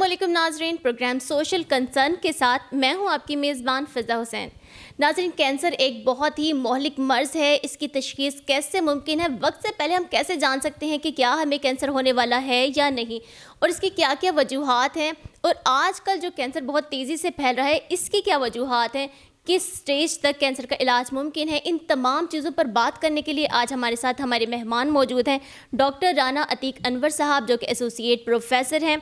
अस्सलामुअलैकुम नाजरीन, programme social concern के साथ मैं हूं आपकी मेज़बान फ़िज़ा हुसैन। नाजरीन, कैंसर एक बहुत ही मोहलिक मर्ज़ है। इसकी तशख़ीस कैसे मुमकिन है? वक्त से पहले हम कैसे जान सकते हैं कि क्या हमें कैंसर होने वाला है या नहीं, और इसकी क्या क्या वजूहात हैं, और आजकल जो कैंसर बहुत तेज़ी से फैल रहा है इसकी क्या वजूहात हैं, किस स्टेज तक कैंसर का इलाज मुमकिन है। इन तमाम चीज़ों पर बात करने के लिए आज हमारे साथ हमारे मेहमान मौजूद हैं। डॉक्टर राना अतीक अनवर साहब, जो कि एसोसिएट प्रोफेसर हैं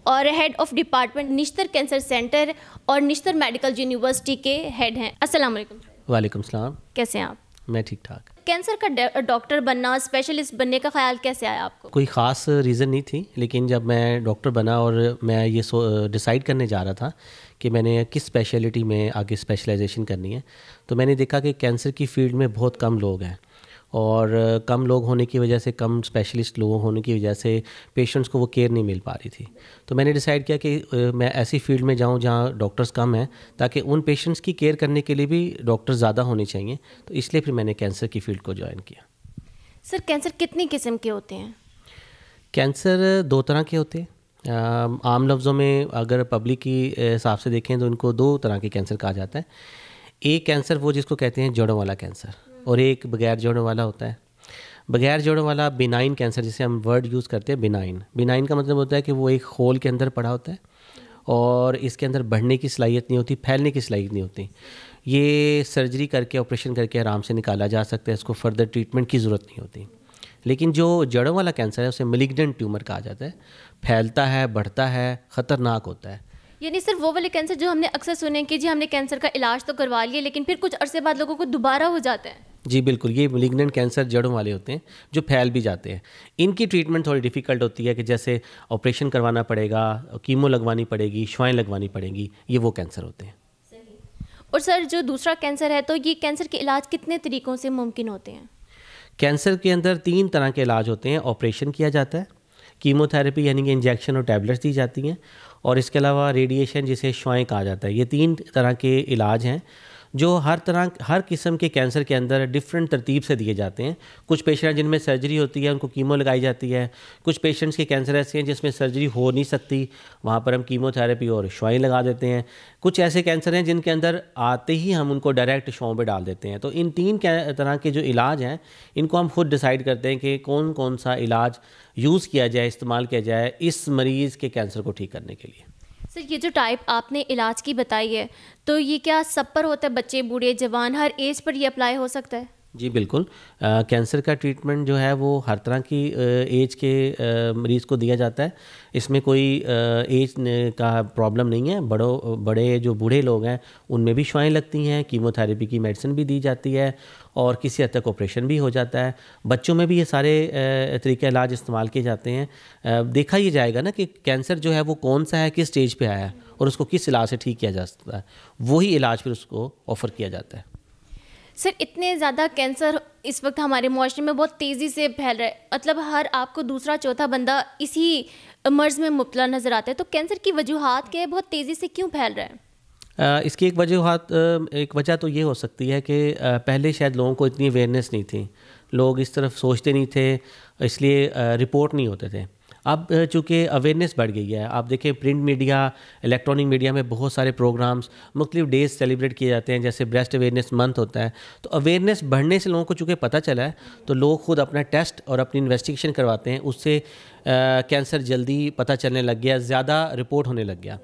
और head of department Nishtar cancer centre और निश्तर मेडिकल यूनिवर्सिटी के हेड हैं। अस्सलाम वालेकुम। वालेकुम सलाम। कैसे हैं आप? मैं ठीक ठाक। कैंसर का डॉक्टर बनना, स्पेशलिस्ट बनने का ख्याल कैसे आया आपको? कोई ख़ास रीज़न नहीं थी, लेकिन जब मैं डॉक्टर बना और मैं ये डिसाइड करने जा रहा था कि मैंने किस स्पेशलिटी में आगे स्पेशलाइजेशन करनी है, तो मैंने देखा कि कैंसर की फील्ड में बहुत कम लोग हैं, और कम लोग होने की वजह से, कम स्पेशलिस्ट लोग होने की वजह से पेशेंट्स को वो केयर नहीं मिल पा रही थी। तो मैंने डिसाइड किया कि मैं ऐसी फील्ड में जाऊं जहां डॉक्टर्स कम हैं, ताकि उन पेशेंट्स की केयर करने के लिए भी डॉक्टर्स ज़्यादा होने चाहिए। तो इसलिए फिर मैंने कैंसर की फील्ड को ज्वाइन किया। सर, कैंसर कितनी किस्म के होते हैं? कैंसर दो तरह के होते हैं। आम लफ्ज़ों में अगर पब्लिक की हिसाब से देखें तो इनको दो तरह के कैंसर कहा जाता है। एक कैंसर वो जिसको कहते हैं जड़ों वाला कैंसर, और एक बगैर जड़ों वाला होता है। बगैर जड़ों वाला बिनाइन कैंसर, जिसे हम वर्ड यूज़ करते हैं बिनाइन। बिनाइन का मतलब होता है कि वो एक होल के अंदर पड़ा होता है और इसके अंदर बढ़ने की सलाहियत नहीं होती, फैलने की सलाहियत नहीं होती। ये सर्जरी करके, ऑपरेशन करके आराम से निकाला जा सकता है, इसको फर्दर ट्रीटमेंट की ज़रूरत नहीं होती। लेकिन जो जड़ों वाला कैंसर है उसे मैलिग्नेंट ट्यूमर कहा जाता है। फैलता है, बढ़ता है, ख़तरनाक होता है। यानी सर वो वाले कैंसर जो हमने अक्सर सुने कि जी हमने कैंसर का इलाज तो करवा लिया, लेकिन फिर कुछ अरसे बाद लोगों को दोबारा हो जाता है। जी बिल्कुल, ये मैलिग्नेंट कैंसर जड़ों वाले होते हैं जो फैल भी जाते हैं। इनकी ट्रीटमेंट थोड़ी डिफ़िकल्ट होती है कि जैसे ऑपरेशन करवाना पड़ेगा, कीमो लगवानी पड़ेगी, शुआएं लगवानी पड़ेंगी। ये वो कैंसर होते हैं। और सर, जो दूसरा कैंसर है, तो ये कैंसर के इलाज कितने तरीक़ों से मुमकिन होते हैं? कैंसर के अंदर 3 तरह के इलाज होते हैं। ऑपरेशन किया जाता है, कीमोथेरेपी यानी कि इंजेक्शन और टैबलेट्स दी जाती हैं, और इसके अलावा रेडिएशन जिसे शुआएं कहा जाता है। ये 3 तरह के इलाज हैं जो हर किस्म के कैंसर के अंदर डिफरेंट तरतीब से दिए जाते हैं। कुछ पेशेंट जिनमें सर्जरी होती है उनको कीमो लगाई जाती है। कुछ पेशेंट्स के कैंसर ऐसे हैं जिसमें सर्जरी हो नहीं सकती, वहाँ पर हम कीमोथेरेपी और शुआएं लगा देते हैं। कुछ ऐसे कैंसर हैं जिनके अंदर आते ही हम उनको डायरेक्ट शुआओं पे डाल देते हैं। तो इन 3 तरह के जो इलाज हैं, इनको हम खुद डिसाइड करते हैं कि कौन कौन सा इलाज यूज़ किया जाए, इस्तेमाल किया जाए इस मरीज़ के कैंसर को ठीक करने के लिए। सर, ये जो टाइप आपने इलाज की बताई है, तो ये क्या सब पर होता है? बच्चे, बूढ़े, जवान, हर एज पर ये अप्लाई हो सकता है? जी बिल्कुल। कैंसर का ट्रीटमेंट जो है वो हर तरह की एज के मरीज़ को दिया जाता है। इसमें कोई एज का प्रॉब्लम नहीं है। बड़े जो बूढ़े लोग हैं उनमें भी शुआएं लगती हैं, कीमोथेरेपी की मेडिसिन भी दी जाती है, और किसी हद तक ऑपरेशन भी हो जाता है। बच्चों में भी ये सारे तरीके इलाज इस्तेमाल किए जाते हैं। देखा ये जाएगा ना कि कैंसर जो है वो कौन सा है, किस स्टेज पे आया है, और उसको किस इलाज से ठीक किया जा सकता है, वही इलाज फिर उसको ऑफ़र किया जाता है। सर, इतने ज़्यादा कैंसर इस वक्त हमारे मुआशरे में बहुत तेज़ी से फैल रहा है, मतलब हर आपको दूसरा चौथा बंदा इसी मर्ज़ में मुब्तला नज़र आता है। तो कैंसर की वजूहात क्या है? बहुत तेज़ी से क्यों फैल रहा है? इसकी एक वजह तो ये हो सकती है कि पहले शायद लोगों को इतनी अवेयरनेस नहीं थी, लोग इस तरफ सोचते नहीं थे, इसलिए रिपोर्ट नहीं होते थे। अब चूँकि अवेयरनेस बढ़ गई है, आप देखें प्रिंट मीडिया, इलेक्ट्रॉनिक मीडिया में बहुत सारे प्रोग्राम्स, मुख्तलिफ डेज सेलिब्रेट किए जाते हैं, जैसे ब्रेस्ट अवेयरनेस मंथ होता है। तो अवेयरनेस बढ़ने से लोगों को चूँकि पता चला है, तो लोग खुद अपना टेस्ट और अपनी इन्वेस्टिगेशन करवाते हैं। उससे कैंसर जल्दी पता चलने लग गया, ज़्यादा रिपोर्ट होने लग गया।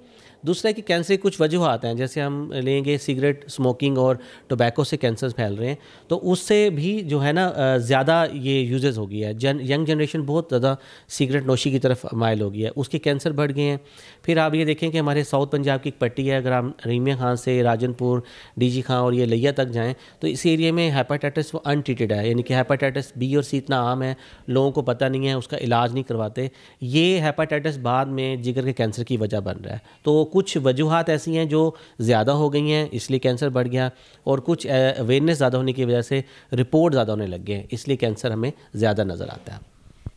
दूसरा है कि कैंसर की कुछ वजूहात हैं, जैसे हम लेंगे सिगरेट स्मोकिंग और टोबैको से कैंसर फैल रहे हैं, तो उससे भी जो है ना ज़्यादा ये यूजेस हो गई है। यंग जनरेशन बहुत ज़्यादा सिगरेट नोशी की तरफ माइल हो गई है, उसके कैंसर बढ़ गए हैं। फिर आप ये देखें कि हमारे साउथ पंजाब की एक पट्टी है, अगर हम रहीमिया खां से राजनपुर, डीजी खां और ये लिया तक जाएँ, तो इस एरिया में हेपेटाइटिस वो अनट्रीटेड है, यानी कि हेपेटाइटिस बी और सी इतना आम है, लोगों को पता नहीं है, उसका इलाज नहीं करवाते। ये हेपेटाइटिस बाद में जिगर के कैंसर की वजह बन रहा है। तो कुछ वजूहात ऐसी हैं जो ज़्यादा हो गई हैं, इसलिए कैंसर बढ़ गया, और कुछ अवेयरनेस ज़्यादा होने की वजह से रिपोर्ट ज़्यादा होने लग गए हैं, इसलिए कैंसर हमें ज़्यादा नज़र आता है।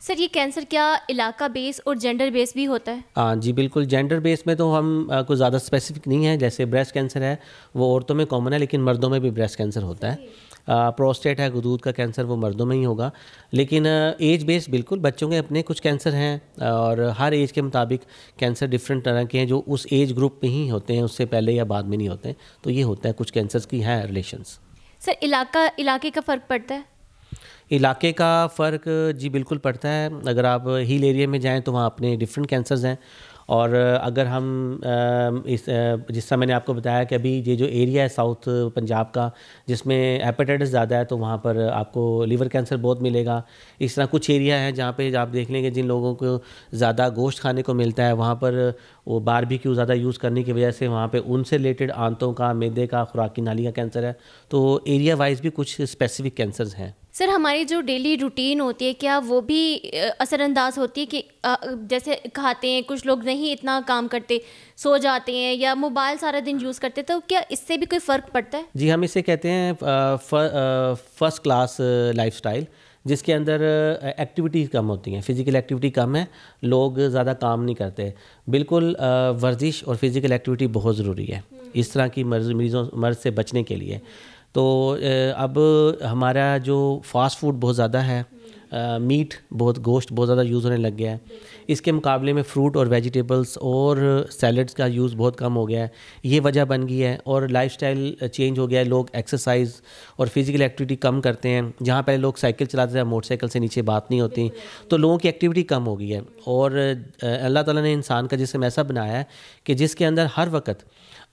सर, ये कैंसर क्या इलाका बेस और जेंडर बेस भी होता है? हाँ जी बिल्कुल। जेंडर बेस में तो हम कुछ ज़्यादा स्पेसिफिक नहीं है। जैसे ब्रेस्ट कैंसर है वो औरतों में कॉमन है, लेकिन मर्दों में भी ब्रेस्ट कैंसर होता है। प्रोस्टेट है, गुदूद का कैंसर, वो मर्दों में ही होगा। लेकिन एज बेस्ड बिल्कुल बच्चों के अपने कुछ कैंसर हैं और हर एज के मुताबिक कैंसर डिफरेंट तरह के हैं जो उस एज ग्रुप में ही होते हैं, उससे पहले या बाद में नहीं होते हैं। तो ये होता है, कुछ कैंसर्स की है रिलेशंस। सर इलाके का फ़र्क पड़ता है? इलाके का फ़र्क जी बिल्कुल पड़ता है। अगर आप हिल एरिया में जाएं तो वहाँ अपने डिफरेंट कैंसर्स हैं, और अगर हम जिस तरह मैंने आपको बताया कि अभी ये जो एरिया है साउथ पंजाब का जिसमें हेपेटाइटिस ज़्यादा है, तो वहाँ पर आपको लिवर कैंसर बहुत मिलेगा। इस तरह कुछ एरिया है जहाँ पे आप देख लेंगे जिन लोगों को ज़्यादा गोश्त खाने को मिलता है, वहाँ पर वो बारबेक्यू ज़्यादा यूज़ करने की वजह से वहाँ पे उनसे रिलेटेड आंतों का, मैदे का, खुराकी नाली का कैंसर है। तो एरिया वाइज भी कुछ स्पेसिफिक कैंसर्स हैं। सर हमारी जो डेली रूटीन होती है, क्या वो भी असरअंदाज होती है कि जैसे खाते हैं, कुछ लोग नहीं इतना काम करते, सो जाते हैं या मोबाइल सारा दिन यूज़ करते, तो क्या इससे भी कोई फ़र्क पड़ता है? जी, हम इसे कहते हैं फर्स्ट क्लास लाइफस्टाइल, जिसके अंदर एक्टिविटीज़ कम होती हैं, फ़िज़िकल एक्टिविटी कम है, लोग ज़्यादा काम नहीं करते। बिल्कुल वर्जिश और फ़िज़िकल एक्टिविटी बहुत ज़रूरी है इस तरह की मर्ज़ से बचने के लिए। तो अब हमारा जो फास्ट फूड बहुत ज़्यादा है, मीट बहुत, गोश्त बहुत ज़्यादा यूज़ होने लग गया है। इसके मुकाबले में फ्रूट और वेजिटेबल्स और सैलड्स का यूज़ बहुत कम हो गया है। ये वजह बन गई है, और लाइफस्टाइल चेंज हो गया है। लोग एक्सरसाइज और फिज़िकल एक्टिविटी कम करते हैं। जहाँ पहले लोग साइकिल चलाते थे, मोटरसाइकिल से नीचे बात नहीं होती, तो लोगों की एक्टिविटी कम हो गई है। और अल्लाह ताला ने इंसान का जिस्म ऐसा बनाया है कि जिसके अंदर हर वक्त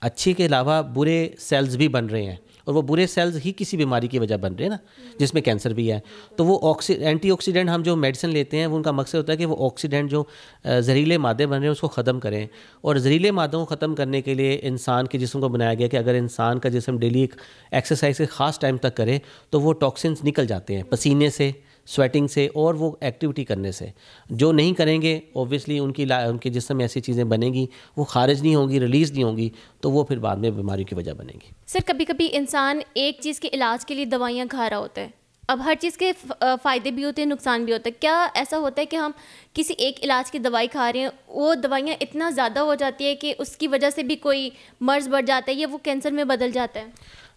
अच्छे के अलावा बुरे सेल्स भी बन रहे हैं, और वो बुरे सेल्स ही किसी बीमारी की वजह बन रहे हैं ना, जिसमें कैंसर भी है। तो वो एंटीऑक्सीडेंट हम जो मेडिसिन लेते हैं, वो उनका मकसद होता है कि वो ऑक्सीडेंट जो जहरीले मादे बन रहे हैं उसको ख़त्म करें। और जहरीले मादों को ख़त्म करने के लिए इंसान के जिस्म को बनाया गया कि अगर इंसान का जिस्म डेली एक एक्सरसाइज के ख़ास टाइम तक करे तो वो टॉक्सिन्स निकल जाते हैं पसीने से, स्वेटिंग से और वो एक्टिविटी करने से। जो नहीं करेंगे ऑब्वियसली उनके जिस्म में ऐसी चीज़ें बनेंगी, वो खारिज नहीं होंगी, रिलीज़ नहीं होंगी, तो वो फिर बाद में बीमारी की वजह बनेगी। सर कभी कभी इंसान एक चीज़ के इलाज के लिए दवाइयाँ खा रहा होता है। अब हर चीज़ के फ़ायदे भी होते हैं, नुकसान भी होता है। क्या ऐसा होता है कि हम किसी एक इलाज की दवाई खा रहे हैं, वो दवाइयाँ इतना ज़्यादा हो जाती है कि उसकी वजह से भी कोई मर्ज़ बढ़ जाता है या वो कैंसर में बदल जाता है?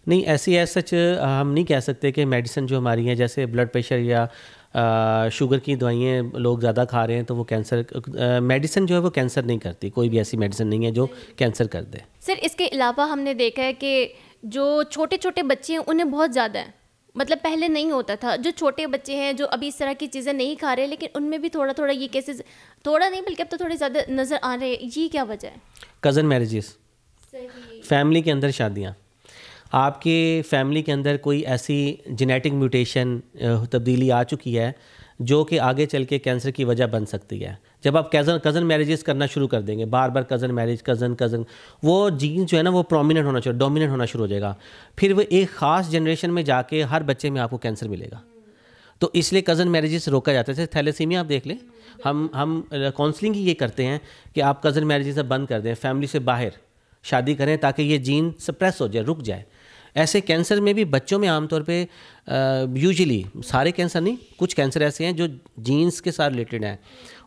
नहीं, ऐसी सच हम नहीं कह सकते कि मेडिसिन जो हमारी हैं, जैसे ब्लड प्रेशर या शुगर की दवाइयाँ लोग ज़्यादा खा रहे हैं तो वो कैंसर, मेडिसिन जो है वो कैंसर नहीं करती। कोई भी ऐसी मेडिसिन नहीं है जो कैंसर कर दे। सर इसके अलावा हमने देखा है कि जो छोटे छोटे बच्चे हैं उन्हें बहुत ज़्यादा है, मतलब पहले नहीं होता था। जो छोटे बच्चे हैं जो अभी इस तरह की चीज़ें नहीं खा रहे, लेकिन उनमें भी थोड़ा थोड़ा ये केसेस, थोड़ा नहीं बल्कि अब तो थोड़े ज़्यादा नज़र आ रहे हैं। ये क्या वजह है? कज़न मैरिजेस, फैमिली के अंदर शादियाँ, आपके फैमिली के अंदर कोई ऐसी जेनेटिक म्यूटेशन तब्दीली आ चुकी है जो कि आगे चल के कैंसर की वजह बन सकती है। जब आप कज़न मैरिजेस करना शुरू कर देंगे, बार बार कज़न मैरिज, कज़न, वो जीन जो है ना वो प्रोमिनेंट होना चाहिए, डोमिनेंट होना शुरू हो जाएगा। फिर वो एक ख़ास जनरेशन में जाके हर बच्चे में आपको कैंसर मिलेगा। तो इसलिए कज़न मैरिजेस रोका जाता है। जैसे थैलेसीमिया आप देख लें, हम काउंसलिंग ही ये करते हैं कि आप कज़न मैरिजेस बंद कर दें, फैमिली से बाहर शादी करें ताकि ये जीन सप्रेस हो जाए, रुक जाए। ऐसे कैंसर में भी बच्चों में आमतौर पे यूजुअली, सारे कैंसर नहीं, कुछ कैंसर ऐसे हैं जो जीन्स के साथ रिलेटेड हैं,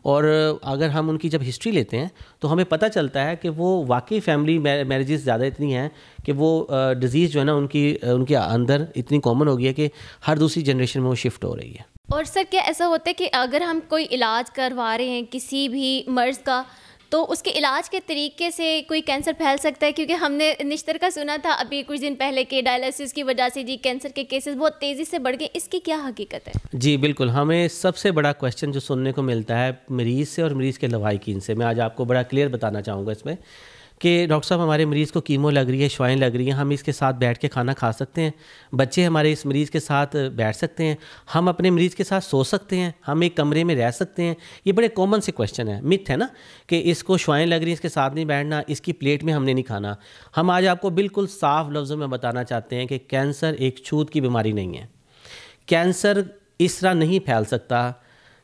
और अगर हम उनकी जब हिस्ट्री लेते हैं तो हमें पता चलता है कि वो वाकई फैमिली मैरिजेस ज़्यादा इतनी हैं कि वो डिज़ीज़ जो है ना उनके अंदर इतनी कॉमन हो गई है कि हर दूसरी जनरेशन में वो शिफ्ट हो रही है। और सर क्या ऐसा होता है कि अगर हम कोई इलाज करवा रहे हैं किसी भी मर्ज़ का, तो उसके इलाज के तरीके से कोई कैंसर फैल सकता है? क्योंकि हमने निश्तर का सुना था अभी कुछ दिन पहले के डायलिसिस की वजह से जी कैंसर के केसेस बहुत तेज़ी से बढ़ गए। इसकी क्या हकीकत है? जी बिल्कुल, हमें सबसे बड़ा क्वेश्चन जो सुनने को मिलता है मरीज़ से और मरीज़ के लवाहिकीन से, मैं आज आपको बड़ा क्लियर बताना चाहूँगा इसमें कि डॉक्टर साहब हमारे मरीज़ को कीमो लग रही है, शवाएँ लग रही हैं, हम इसके साथ बैठ के खाना खा सकते हैं, बच्चे हमारे इस मरीज़ के साथ बैठ सकते हैं, हम अपने मरीज़ के साथ सो सकते हैं, हम एक कमरे में रह सकते हैं। ये बड़े कॉमन से क्वेश्चन है, मिथ है ना कि इसको शवाएँ लग रही हैं, इसके साथ नहीं बैठना, इसकी प्लेट में हमने नहीं खाना। हम आज आपको बिल्कुल साफ लफ्ज़ों में बताना चाहते हैं कि कैंसर एक छूत की बीमारी नहीं है। कैंसर इस तरह नहीं फैल सकता,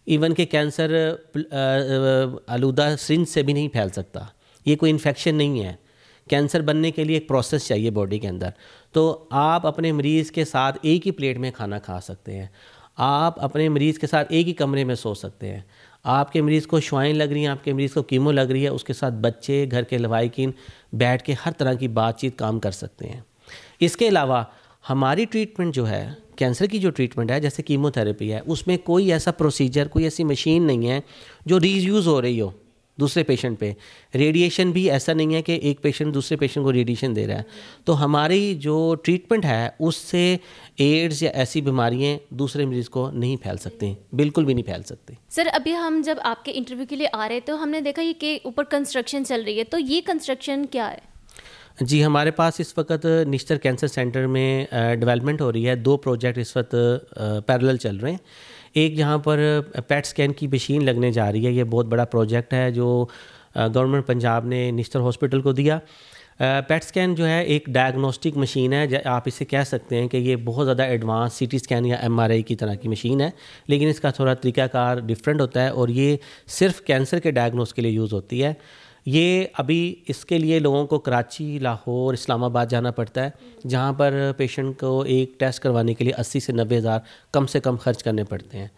इवन कि कैंसर आलूदा सिरिंज से भी नहीं फैल सकता। ये कोई इन्फेक्शन नहीं है। कैंसर बनने के लिए एक प्रोसेस चाहिए बॉडी के अंदर। तो आप अपने मरीज़ के साथ एक ही प्लेट में खाना खा सकते हैं, आप अपने मरीज़ के साथ एक ही कमरे में सो सकते हैं। आपके मरीज़ को शवाएँ लग रही हैं, आपके मरीज़ को कीमो लग रही है, उसके साथ बच्चे, घर के लवाहिकीन बैठ के हर तरह की बातचीत काम कर सकते हैं। इसके अलावा हमारी ट्रीटमेंट जो है, कैंसर की जो ट्रीटमेंट है, जैसे कीमोथेरेपी है, उसमें कोई ऐसा प्रोसीजर, कोई ऐसी मशीन नहीं है जो रीयूज़ हो रही हो दूसरे पेशेंट पे। रेडिएशन भी ऐसा नहीं है कि एक पेशेंट दूसरे पेशेंट को रेडिएशन दे रहा है। तो हमारी जो ट्रीटमेंट है उससे एड्स या ऐसी बीमारियां दूसरे मरीज़ को नहीं फैल सकती, बिल्कुल भी नहीं फैल सकती। सर, अभी हम जब आपके इंटरव्यू के लिए आ रहे तो हमने देखा ये कि ऊपर कंस्ट्रक्शन चल रही है, तो ये कंस्ट्रक्शन क्या है? जी, हमारे पास इस वक्त निश्तर कैंसर सेंटर में डेवलपमेंट हो रही है। 2 प्रोजेक्ट इस वक्त पैरेलल चल रहे हैं। एक यहाँ पर पेट स्कैन की मशीन लगने जा रही है। ये बहुत बड़ा प्रोजेक्ट है जो गवर्नमेंट पंजाब ने निश्तर हॉस्पिटल को दिया। पेट स्कैन जो है एक डायग्नोस्टिक मशीन है, आप इसे कह सकते हैं कि ये बहुत ज़्यादा एडवांस सीटी स्कैन या एमआरआई की तरह की मशीन है, लेकिन इसका थोड़ा तरीक़ाकार डिफरेंट होता है और ये सिर्फ कैंसर के डायग्नोस के लिए यूज़ होती है। ये अभी इसके लिए लोगों को कराची, लाहौर, इस्लामाबाद जाना पड़ता है, जहाँ पर पेशेंट को एक टेस्ट करवाने के लिए 80 से 90 हज़ार कम से कम खर्च करने पड़ते हैं।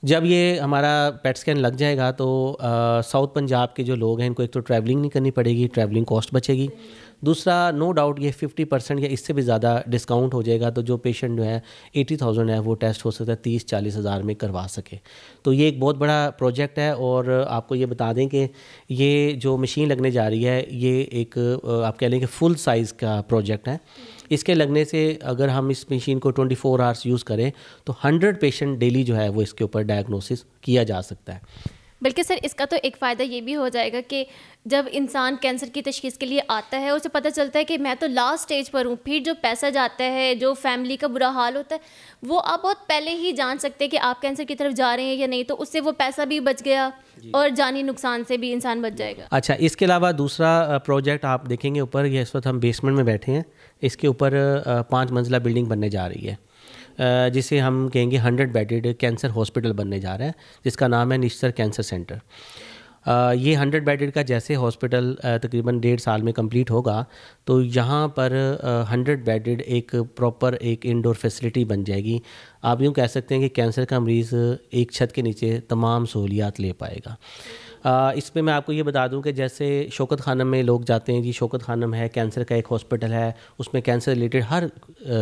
जब ये हमारा पेट स्कैन लग जाएगा तो साउथ पंजाब के जो लोग हैं इनको एक तो ट्रैवलिंग नहीं करनी पड़ेगी, ट्रैवलिंग कॉस्ट बचेगी। दूसरा, नो डाउट ये 50% या इससे भी ज़्यादा डिस्काउंट हो जाएगा, तो जो पेशेंट जो है 80,000 है वो टेस्ट हो सकता है 30-40 हज़ार में करवा सके। तो ये एक बहुत बड़ा प्रोजेक्ट है। और आपको ये बता दें कि ये जो मशीन लगने जा रही है ये एक आप कह लें कि फुल साइज़ का प्रोजेक्ट है। इसके लगने से अगर हम इस मशीन को 24 आवर्स यूज़ करें तो 100 पेशेंट डेली जो है वो इसके ऊपर डायग्नोसिस किया जा सकता है। बल्कि सर, इसका तो एक फ़ायदा ये भी हो जाएगा कि जब इंसान कैंसर की तशख़ीस के लिए आता है, उसे पता चलता है कि मैं तो लास्ट स्टेज पर हूँ, फिर जो पैसा जाता है, जो फैमिली का बुरा हाल होता है, वो आप बहुत पहले ही जान सकते हैं कि आप कैंसर की तरफ जा रहे हैं या नहीं, तो उससे वो पैसा भी बच गया और जानी नुकसान से भी इंसान बच जाएगा। अच्छा, इसके अलावा दूसरा प्रोजेक्ट आप देखेंगे ऊपर, ये इस वक्त हम बेसमेंट में बैठे हैं, इसके ऊपर 5 मंजिला बिल्डिंग बनने जा रही है, जिसे हम कहेंगे 100 बेडेड कैंसर हॉस्पिटल बनने जा रहा है, जिसका नाम है निश्तर कैंसर सेंटर। ये 100 बेडेड का जैसे हॉस्पिटल तकरीबन 1.5 साल में कंप्लीट होगा तो यहाँ पर 100 बेडेड एक प्रॉपर एक इंडोर फैसिलिटी बन जाएगी। आप यूँ कह सकते हैं कि कैंसर का मरीज़ एक छत के नीचे तमाम सहूलियात ले पाएगा। इसमें मैं आपको ये बता दूं कि जैसे शौकत खानम में लोग जाते हैं, जी शौकत खानम है, कैंसर का एक हॉस्पिटल है, उसमें कैंसर रिलेटेड हर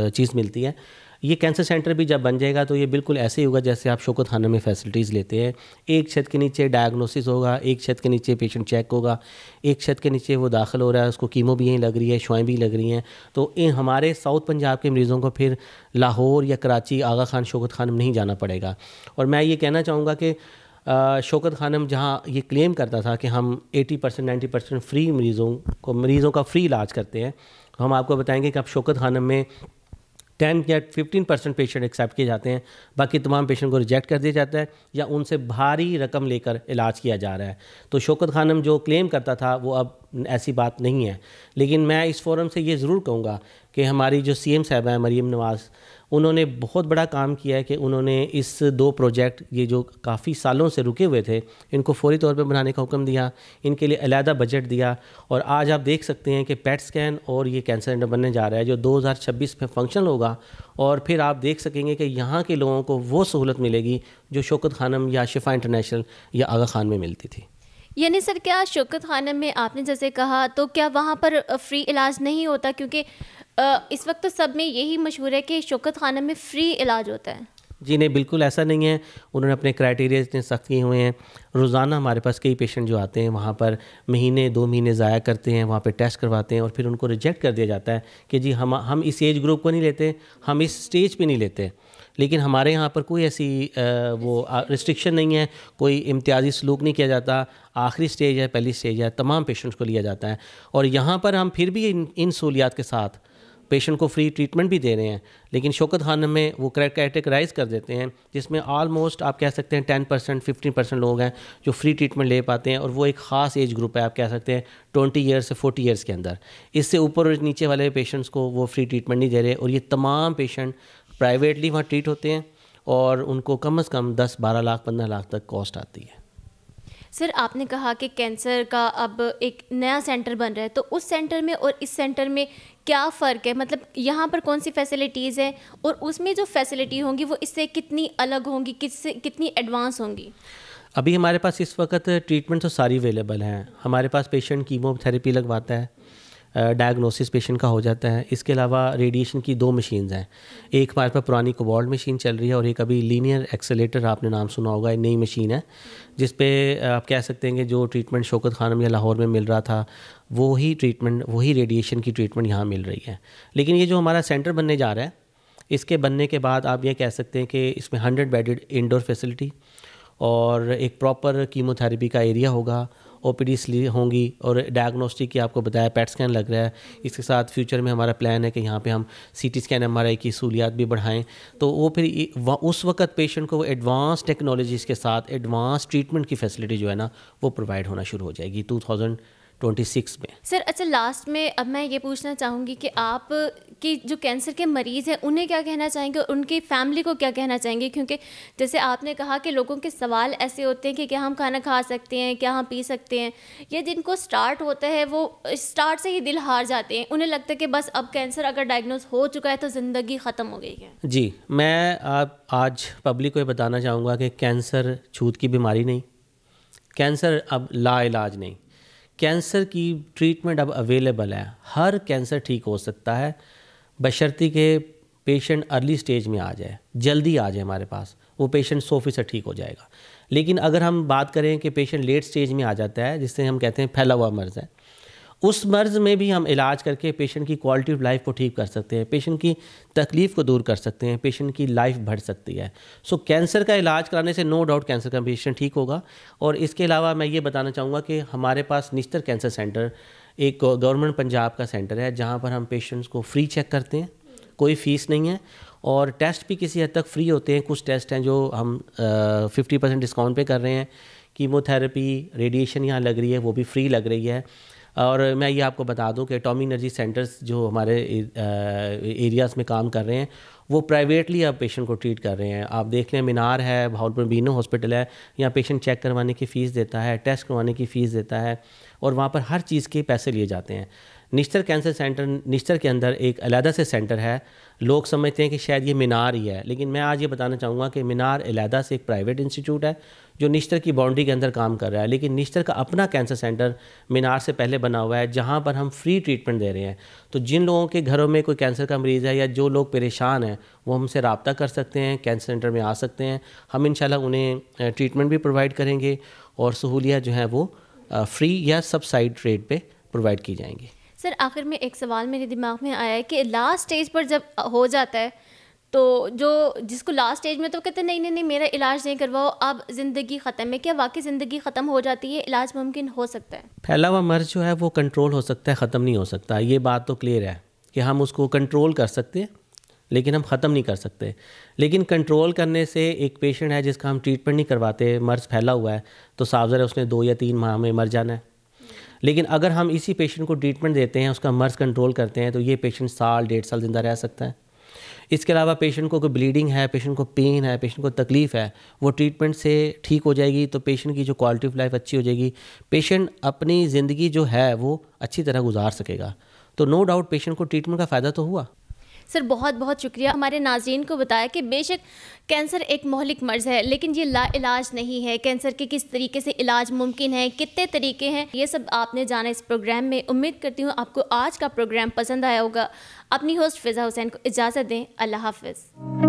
चीज़ मिलती है। ये कैंसर सेंटर भी जब बन जाएगा तो ये बिल्कुल ऐसे ही होगा जैसे आप शौकत खानम में फैसिलिटीज़ लेते हैं। एक छत के नीचे डायग्नोसिस होगा, एक छत के नीचे पेशेंट चेक होगा, एक छत के नीचे वो दाखिल हो रहा है, उसको कीमो भी यहीं लग रही है, शुआएँ भी लग रही हैं। तो इन हमारे साउथ पंजाब के मरीज़ों को फिर लाहौर या कराची, आगा खान, शौकत खानम नहीं जाना पड़ेगा। और मैं ये कहना चाहूँगा कि शौकत खानम जहाँ ये क्लेम करता था कि हम 80% 90% फ्री मरीज़ों का फ्री इलाज करते हैं, तो हम आपको बताएंगे कि अब शौकत खानम में 10 या 15% पेशेंट एक्सेप्ट किए जाते हैं, बाकी तमाम पेशेंट को रिजेक्ट कर दिया जाता है या उनसे भारी रकम लेकर इलाज किया जा रहा है। तो शौकत खानम जो क्लेम करता था वो अब ऐसी बात नहीं है। लेकिन मैं इस फोरम से ये ज़रूर कहूँगा कि हमारी जो CM साहिबा हैं मरीम नवाज़, उन्होंने बहुत बड़ा काम किया है कि उन्होंने इस 2 प्रोजेक्ट ये जो काफ़ी सालों से रुके हुए थे इनको फौरी तौर पे बनाने का हुक्म दिया, इनके लिए अलहदा बजट दिया। और आज आप देख सकते हैं कि पेट स्कैन और ये कैंसर सेंटर बनने जा रहा है जो 2026 में फंक्शनल होगा। और फिर आप देख सकेंगे कि यहाँ के लोगों को वो सहूलत मिलेगी जो शौकत खानम या शिफा इंटरनेशनल या आगा खान में मिलती थी। यानी सर, क्या शौकत खानम में आपने जैसे कहा तो क्या वहाँ पर फ्री इलाज नहीं होता? क्योंकि इस वक्त तो सब में यही मशहूर है कि शौकत खानम में फ्री इलाज होता है। जी नहीं, बिल्कुल ऐसा नहीं है। उन्होंने अपने क्राइटेरिया इतने सख्त किए हुए हैं। रोज़ाना हमारे पास कई पेशेंट जो आते हैं वहाँ पर महीने 2 महीने ज़ाया करते हैं, वहाँ पे टेस्ट करवाते हैं और फिर उनको रिजेक्ट कर दिया जाता है कि जी हम इस एज ग्रुप को नहीं लेते, हम इस स्टेज पे नहीं लेते। लेकिन हमारे यहाँ पर कोई ऐसी वो रिस्ट्रिक्शन नहीं है, कोई इम्तियाजी सलूक नहीं किया जाता। आखिरी स्टेज है, पहली स्टेज है, तमाम पेशेंट्स को लिया जाता है। और यहाँ पर हम फिर भी इन सहूलियात के साथ पेशेंट को फ्री ट्रीटमेंट भी दे रहे हैं। लेकिन शौकत खानम में वो कैटेगराइज कर देते हैं जिसमें ऑलमोस्ट आप कह सकते हैं 10% 15% लोग हैं जो फ्री ट्रीटमेंट ले पाते हैं। और वो एक ख़ास एज ग्रुप है, आप कह सकते हैं 20 ईयर्स से 40 ईयर्स के अंदर। इससे ऊपर और नीचे वाले पेशेंट्स को वो फ्री ट्रीटमेंट नहीं दे रहे। और ये तमाम पेशेंट प्राइवेटली वहाँ ट्रीट होते हैं और उनको कम से कम 10-12 लाख 15 लाख तक कॉस्ट आती है। सर, आपने कहा कि कैंसर का अब एक नया सेंटर बन रहा है, तो उस सेंटर में और इस सेंटर में क्या फ़र्क है? मतलब यहाँ पर कौन सी फैसिलिटीज़ हैं और उसमें जो फैसिलिटी होंगी वो इससे कितनी अलग होंगी, कितनी एडवांस होंगी? अभी हमारे पास इस वक्त ट्रीटमेंट तो सारी अवेलेबल हैं। हमारे पास पेशेंट कीमोथेरेपी लगवाता है, डायग्नोसिस पेशेंट का हो जाता है। इसके अलावा रेडिएशन की 2 मशीन्स हैं, एक हमारे पास पुरानी कोबाल्ट मशीन चल रही है और एक अभी लीनियर एक्सेलेटर आपने नाम सुना होगा, नई मशीन है जिस पे आप कह सकते हैं कि जो ट्रीटमेंट शौकत खानम या लाहौर में मिल रहा था वही ट्रीटमेंट, वही रेडिएशन की ट्रीटमेंट यहाँ मिल रही है। लेकिन ये जो हमारा सेंटर बनने जा रहा है, इसके बनने के बाद आप ये कह सकते हैं कि इसमें 100 बेडेड इंडोर फैसिलिटी और एक प्रॉपर कीमोथेरेपी का एरिया होगा, ओपीडीज होंगी और डायग्नोस्टिक की आपको बताया पेट स्कैन लग रहा है। इसके साथ फ्यूचर में हमारा प्लान है कि यहाँ पे हम सीटी स्कैन एमआरआई की सहूलियात भी बढ़ाएं, तो वो फिर उस वक्त पेशेंट को एडवांस टेक्नोलॉजीज़ के साथ एडवांस ट्रीटमेंट की फैसिलिटी जो है ना वो प्रोवाइड होना शुरू हो जाएगी 2026 में। सर अच्छा, लास्ट में अब मैं ये पूछना चाहूँगी कि आप कि जो कैंसर के मरीज़ हैं उन्हें क्या कहना चाहेंगे और उनकी फैमिली को क्या कहना चाहेंगे, क्योंकि जैसे आपने कहा कि लोगों के सवाल ऐसे होते हैं कि क्या हम खाना खा सकते हैं, क्या हम पी सकते हैं, या जिनको स्टार्ट होता है वो स्टार्ट से ही दिल हार जाते हैं, उन्हें लगता है कि बस अब कैंसर अगर डायग्नोज हो चुका है तो ज़िंदगी ख़त्म हो गई है। जी, मैं आज पब्लिक को ये बताना चाहूँगा कि कैंसर छूत की बीमारी नहीं, कैंसर अब लाइलाज नहीं, कैंसर की ट्रीटमेंट अब अवेलेबल है, हर कैंसर ठीक हो सकता है बशर्ते के पेशेंट अर्ली स्टेज में आ जाए, जल्दी आ जाए हमारे पास, वो पेशेंट 100% ठीक हो जाएगा। लेकिन अगर हम बात करें कि पेशेंट लेट स्टेज में आ जाता है, जिससे हम कहते हैं फैला हुआ मर्ज़ है, उस मर्ज़ में भी हम इलाज करके पेशेंट की क्वालिटी ऑफ लाइफ को ठीक कर सकते हैं, पेशेंट की तकलीफ़ को दूर कर सकते हैं, पेशेंट की लाइफ बढ़ सकती है। सो कैंसर का इलाज कराने से नो डाउट कैंसर का पेशेंट ठीक होगा। और इसके अलावा मैं ये बताना चाहूँगा कि हमारे पास निश्तर कैंसर सेंटर एक गवर्नमेंट पंजाब का सेंटर है जहाँ पर हम पेशेंट्स को फ्री चेक करते हैं, कोई फ़ीस नहीं है, और टेस्ट भी किसी हद तक फ्री होते हैं। कुछ टेस्ट हैं जो हम 50% डिस्काउंट पे कर रहे हैं, कीमोथेरेपी, रेडिएशन यहाँ लग रही है वो भी फ्री लग रही है। और मैं ये आपको बता दूं कि एटॉमिक एनर्जी सेंटर्स जो हमारे एरियाज़ में काम कर रहे हैं वो प्राइवेटली अब पेशेंट को ट्रीट कर रहे हैं। आप देख लें, मीनार है, भावलपुर बीनो हॉस्पिटल है, यहाँ पेशेंट चेक करवाने की फ़ीस देता है, टेस्ट करवाने की फ़ीस देता है और वहाँ पर हर चीज़ के पैसे लिए जाते हैं। निश्तर कैंसर सेंटर निश्तर के अंदर एक अलहदा से सेंटर है। लोग समझते हैं कि शायद ये मीनार ही है, लेकिन मैं आज ये बताना चाहूँगा कि मीनार अलहदा से एक प्राइवेट इंस्टीट्यूट है जो निश्तर की बाउंड्री के अंदर काम कर रहा है, लेकिन निश्तर का अपना कैंसर सेंटर मीनार से पहले बना हुआ है जहाँ पर हम फ्री ट्रीटमेंट दे रहे हैं। तो जिन लोगों के घरों में कोई कैंसर का मरीज़ है या जो लोग परेशान हैं वो हमसे रब्ता कर सकते हैं, कैंसर सेंटर में आ सकते हैं। हम इंशाल्लाह उन्हें ट्रीटमेंट भी प्रोवाइड करेंगे और सहूलियत जो है वो फ्री या सब्सिडाइज्ड रेट पे प्रोवाइड की जाएंगी। सर आखिर में एक सवाल मेरे दिमाग में आया है कि लास्ट स्टेज पर जब हो जाता है तो जो जिसको लास्ट स्टेज में तो कहते हैं नहीं मेरा इलाज नहीं करवाओ, अब ज़िंदगी ख़त्म है, क्या वाकई ज़िंदगी ख़त्म हो जाती है, इलाज मुमकिन हो सकता है? फैला हुआ मर्ज़ जो है वो कंट्रोल हो सकता है, ख़त्म नहीं हो सकता। ये बात तो क्लियर है कि हम उसको कंट्रोल कर सकते हैं लेकिन हम ख़त्म नहीं कर सकते। लेकिन कंट्रोल करने से एक पेशेंट है जिसका हम ट्रीटमेंट नहीं करवाते, मर्ज़ फैला हुआ है, तो साफ ज़रा उसने 2 या 3 माह में मर जाना है। लेकिन अगर हम इसी पेशेंट को ट्रीटमेंट देते हैं, उसका मर्ज़ कंट्रोल करते हैं, तो ये पेशेंट साल 1.5 साल ज़िंदा रह सकता है। इसके अलावा पेशेंट को कोई ब्लीडिंग है, पेशेंट को पेन है, पेशेंट को तकलीफ़ है, वो ट्रीटमेंट से ठीक हो जाएगी तो पेशेंट की जो क्वालिटी ऑफ लाइफ अच्छी हो जाएगी, पेशेंट अपनी ज़िंदगी जो है वो अच्छी तरह गुजार सकेगा। तो नो डाउट पेशेंट को ट्रीटमेंट का फ़ायदा तो हुआ। सर बहुत बहुत शुक्रिया हमारे नाज़रीन को बताया कि बेशक कैंसर एक मोहलिक मर्ज़ है लेकिन ये लाइलाज नहीं है। कैंसर के किस तरीके से इलाज मुमकिन है, कितने तरीके हैं, ये सब आपने जाना इस प्रोग्राम में। उम्मीद करती हूँ आपको आज का प्रोग्राम पसंद आया होगा। अपनी होस्ट फ़िज़ा हुसैन को इजाज़त दें। अल्लाह हाफ़िज़।